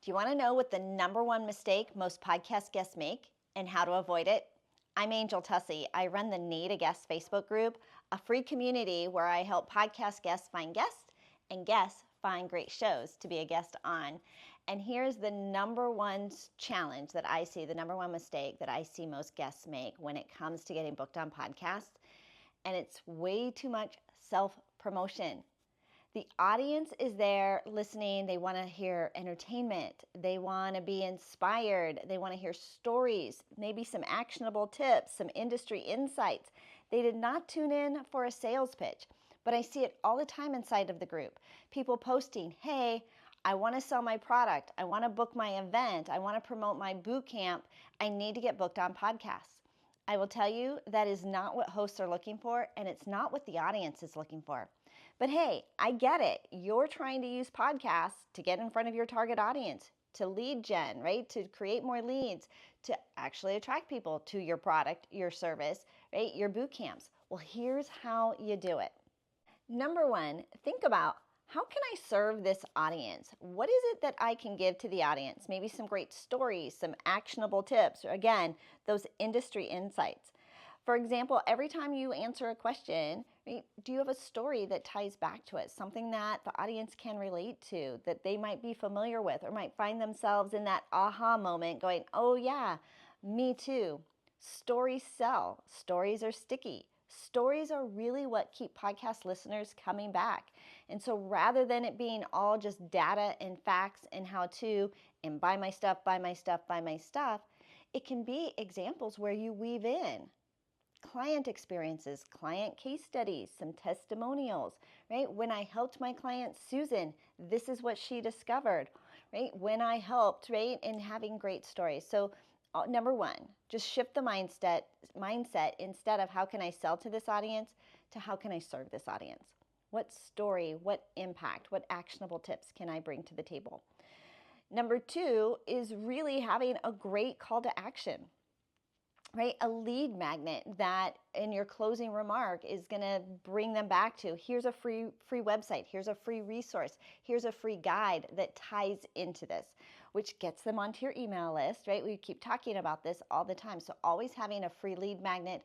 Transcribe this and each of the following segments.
Do you want to know what the number one mistake most podcast guests make and how to avoid it? I'm Angel Tuccy. I run the Need a Guest Facebook group, a free community where I help podcast guests find guests and guests find great shows to be a guest on. And here's the number one challenge that I see, the number one mistake that I see most guests make when it comes to getting booked on podcasts. And it's way too much self-promotion. The audience is there listening. They want to hear entertainment. They want to be inspired. They want to hear stories, maybe some actionable tips, some industry insights. They did not tune in for a sales pitch, but I see it all the time inside of the group. People posting, hey, I want to sell my product. I want to book my event. I want to promote my boot camp. I need to get booked on podcasts. I will tell you that is not what hosts are looking for, and it's not what the audience is looking for. But hey, I get it. You're trying to use podcasts to get in front of your target audience, to lead gen, right? To create more leads, to actually attract people to your product, your service, right? Your boot camps. Well, here's how you do it. Number one, think about, how can I serve this audience? What is it that I can give to the audience? Maybe some great stories, some actionable tips, or again, those industry insights. For example, every time you answer a question, right, do you have a story that ties back to it? Something that the audience can relate to, that they might be familiar with, or might find themselves in that aha moment going, oh yeah, me too. Stories sell. Stories are sticky. Stories are really what keep podcast listeners coming back. And so rather than it being all just data and facts and how to, and buy my stuff, buy my stuff, buy my stuff, it can be examples where you weave in client experiences, client case studies, some testimonials, right? When I helped my client Susan, this is what she discovered, right? When I helped, right? And having great stories. So number one, just shift the mindset instead of how can I sell to this audience to how can I serve this audience? What story, what impact, what actionable tips can I bring to the table? Number two is really having a great call to action, right? A lead magnet that in your closing remark is going to bring them back to, here's a free website, here's a free resource, here's a free guide that ties into this, which gets them onto your email list, right? We keep talking about this all the time. So always having a free lead magnet,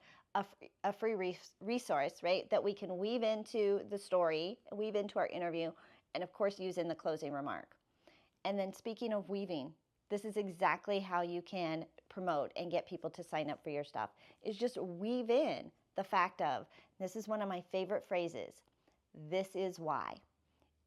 a free resource, right? That we can weave into the story, weave into our interview, and of course use in the closing remark. And then speaking of weaving, this is exactly how you can promote and get people to sign up for your stuff, is just weave in the fact of, this is one of my favorite phrases, this is why.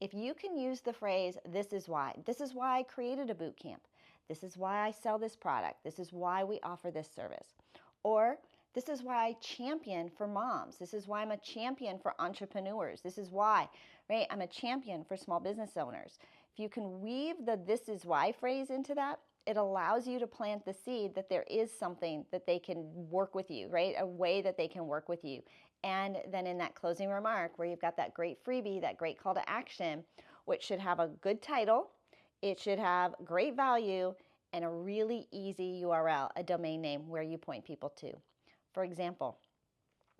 If you can use the phrase, this is why I created a boot camp, this is why I sell this product, this is why we offer this service, or this is why I champion for moms, this is why I'm a champion for entrepreneurs, this is why, right? I'm a champion for small business owners. If you can weave the this is why phrase into that, it allows you to plant the seed that there is something that they can work with you, right? A way that they can work with you. And then in that closing remark where you've got that great freebie, that great call to action, which should have a good title, it should have great value, and a really easy URL, a domain name where you point people to. For example,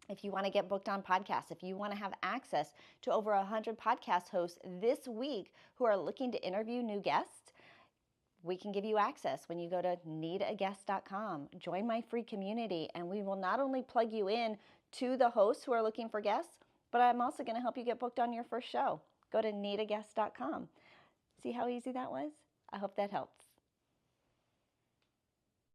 if you want to get booked on podcasts, if you want to have access to over 100 podcast hosts this week who are looking to interview new guests, we can give you access when you go to needaguest.com. Join my free community, and we will not only plug you in to the hosts who are looking for guests, but I'm also going to help you get booked on your first show. Go to needaguest.com. See how easy that was? I hope that helps.